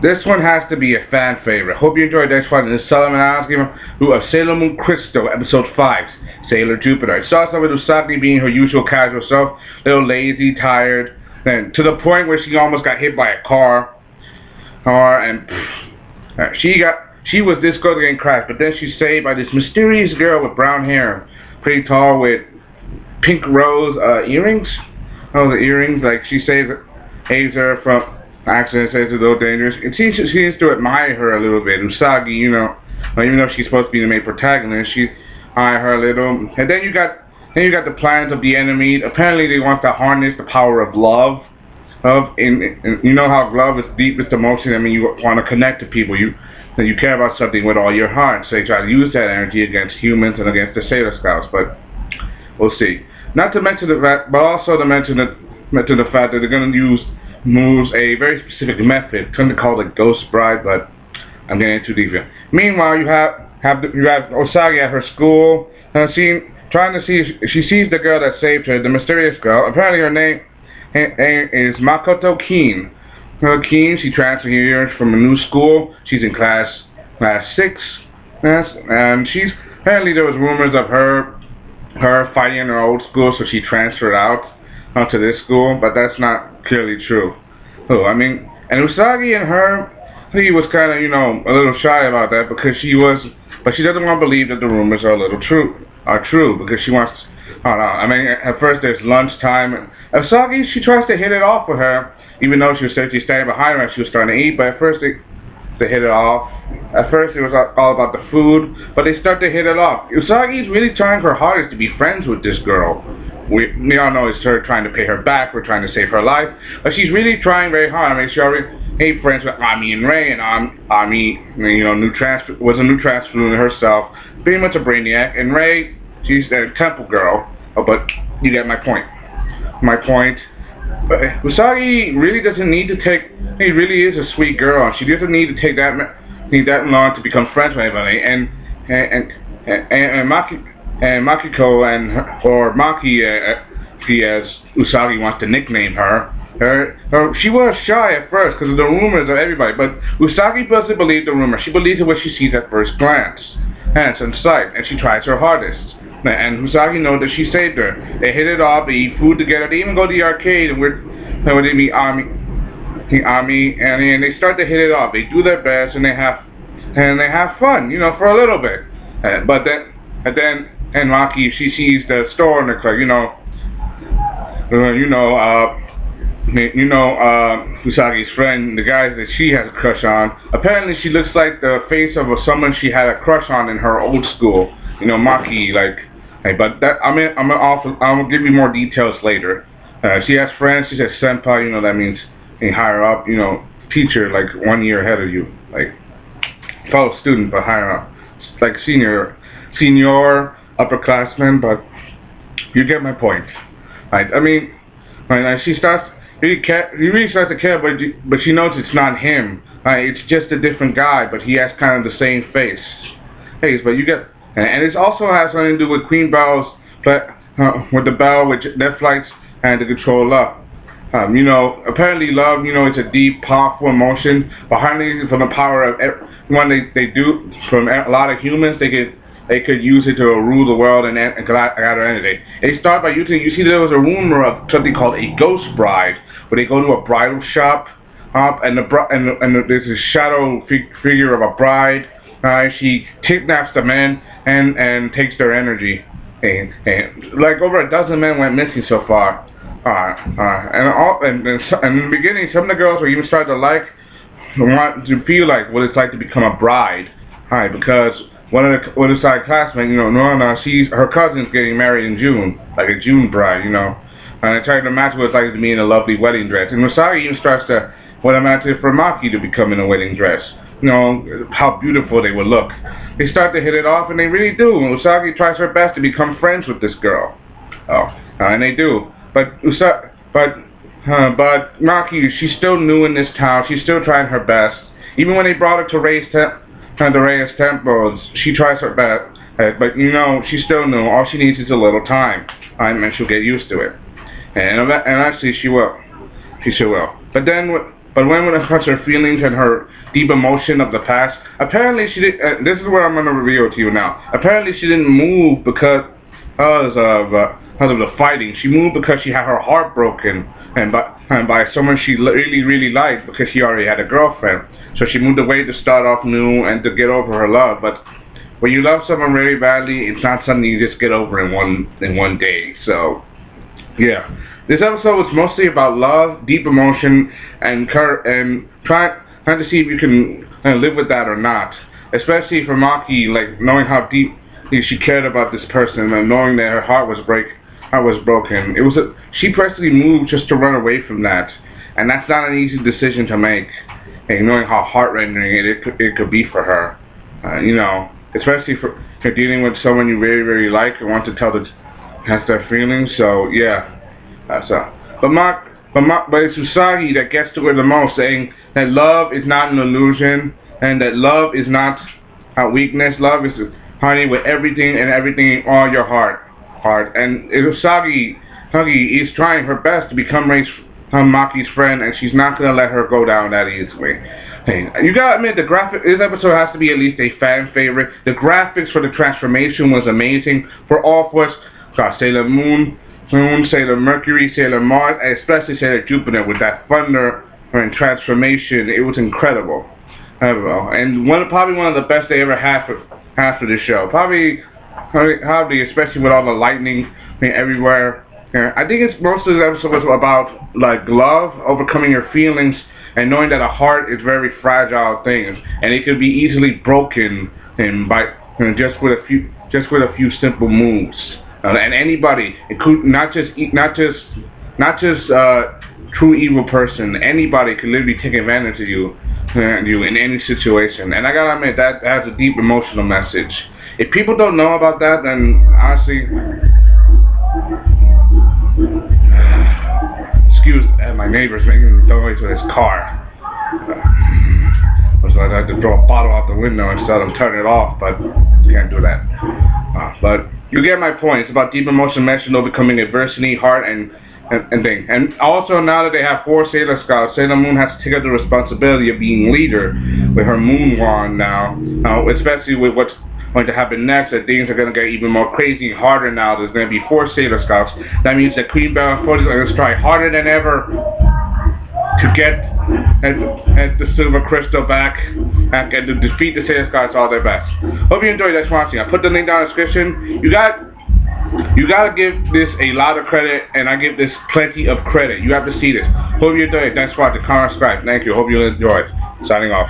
This one has to be a fan favorite. Hope you enjoyed this one. This is Sellavin who of Sailor Moon Crystal, episode 5, Sailor Jupiter. It starts off with Usagi being her usual casual self, a little lazy, tired, and to the point where she almost got hit by a car. She was this close to getting crashed, but then she's saved by this mysterious girl with brown hair, pretty tall, with pink rose earrings. Oh, the earrings, like she saves her from accident, says it's a little dangerous. It seems she seems to admire her a little bit. Usagi, even though she's supposed to be the main protagonist, she admires her a little. And then you got the plans of the enemy. Apparently, they want to harness the power of love. And you know how love is deepest emotion. I mean, you want to connect to people. You care about something with all your heart. So they try to use that energy against humans and against the Sailor Scouts. But we'll see. Not to mention the fact, but also to mention the fact that they're going to use a very specific method, something called a ghost bride, but I'm getting too deep here. Meanwhile, you have Usagi at her school, trying to see if she sees the girl that saved her, the mysterious girl. Apparently, her name is Makoto Keen. She transferred here from a new school. She's in class 6, and apparently there was rumors of her fighting in her old school, so she transferred out to this school, but that's not clearly true. And Usagi and her, he was kind of, a little shy about that but she doesn't want to believe that the rumors are true because she wants, at first there's lunchtime, and Usagi, she tries to hit it off with her, even though she was standing behind her and she was starting to eat, but at first they hit it off. At first it was all about the food, but they start to hit it off. Usagi's really trying her hardest to be friends with this girl. We all know it's her trying to pay her back. We're trying to save her life. But she's really trying very hard. She already made friends with Ami and Ray. And Ami, was a new transfer herself. Pretty much a brainiac. And Ray, she's a temple girl. But you get my point. But Usagi really doesn't need to take... He really is a sweet girl. And she doesn't need to take that long to become friends with anybody. And Makiko or Maki, as Usagi wants to nickname her, she was shy at first because of the rumors of everybody, but Usagi doesn't believe the rumor. She believes in what she sees at first glance, and it's in sight, and she tries her hardest. And Usagi knows that she saved her. They hit it off, they eat food together, they even go to the arcade, and they meet Ami, and they start to hit it off. They do their best, and they have fun, for a little bit. And Maki, she sees the store in the club, Usagi's friend, the guy that she has a crush on. Apparently, she looks like the face of someone she had a crush on in her old school. Maki, but that I'll give you more details later. She has friends. She says senpai. That means higher up. Teacher, like 1 year ahead of you, like fellow student, but higher up, like senior. Upperclassmen, but you get my point. She really starts to care, but she knows it's not him. It's just a different guy, but he has kind of the same face. But you get, and it also has something to do with Queen Bell's, with the bell, with Netflix, and to control love. Apparently love, it's a deep, powerful emotion, but harnessing from the power of when they do from a lot of humans, they could use it to rule the world and gather energy. They start by using. You see, there was a rumor of something called a ghost bride, where they go to a bridal shop, and there's a shadow figure of a bride. She kidnaps the men and takes their energy. And like over a dozen men went missing so far. And in the beginning, some of the girls were even starting to want to feel like what it's like to become a bride, because one of the side classmates, her cousin's getting married in June, like a June bride, and I tried to imagine what it's like to be in a lovely wedding dress. And Usagi even starts to imagine for Maki to become in a wedding dress, how beautiful they would look. They start to hit it off, and they really do. And Usagi tries her best to become friends with this girl, and they do. But Maki, she's still new in this town. She's still trying her best. Even when they brought her to Ray's temple, she tries her best. But she's still new. All she needs is a little time, and she'll get used to it. And actually, she will. She sure will. But then But when it comes to her feelings and her deep emotion of the past, apparently she did. This is what I'm gonna reveal to you now. Apparently she didn't move because of the fighting. She moved because she had her heart broken and by someone she really liked, because she already had a girlfriend. So she moved away to start off new and to get over her love. But when you love someone very badly, it's not something you just get over in one day. So yeah, this episode was mostly about love, deep emotion, and trying to see if you can live with that or not. Especially for Maki, like knowing how deep she cared about this person and knowing that her heart was broken. She practically moved just to run away from that, and that's not an easy decision to make. And knowing how heart-rending it could be for her, especially for dealing with someone you very like and want to tell has their feelings. So yeah, but it's Usagi that gets to her the most, saying that love is not an illusion and that love is not a weakness. Love is honey with everything in all your heart. And Usagi is trying her best to become Maki's friend, and she's not gonna let her go down that easily. Hey, you gotta admit, this episode has to be at least a fan favorite. The graphics for the transformation was amazing for all of us. Sailor Moon, Sailor Mercury, Sailor Mars, and especially Sailor Jupiter with that thunder and transformation. It was incredible. And probably one of the best they ever had for this show. Probably, especially with all the lightning everywhere. I think it's most of the episode was about like love, overcoming your feelings, and knowing that a heart is a very fragile thing, and it could be easily broken by just with a few simple moves. And anybody, not just true evil person, anybody could literally take advantage of you in any situation. And I gotta admit, that has a deep emotional message. If people don't know about that, then honestly, excuse my neighbor's making noise with his car. So I had to throw a bottle out the window and tell him turn it off, but you can't do that. But you get my point. It's about deep emotional message, becoming adversity, heart, and thing. And also, now that they have 4 Sailor Scouts, Sailor Moon has to take up the responsibility of being leader with her Moon Wand now, especially with what's going to happen next, that things are going to get even more crazy and harder now. There's going to be 4 Sailor Scouts. That means that Queen Bellefonte is going to try harder than ever to get the silver crystal back and to defeat the Sailor Scouts all their best. Hope you enjoyed that watching. I put the link down in the description. You gotta give this a lot of credit, and I give this plenty of credit. You have to see this. Hope you enjoyed it. Thanks for watching. Comment, subscribe. Thank you. Hope you enjoyed. Signing off.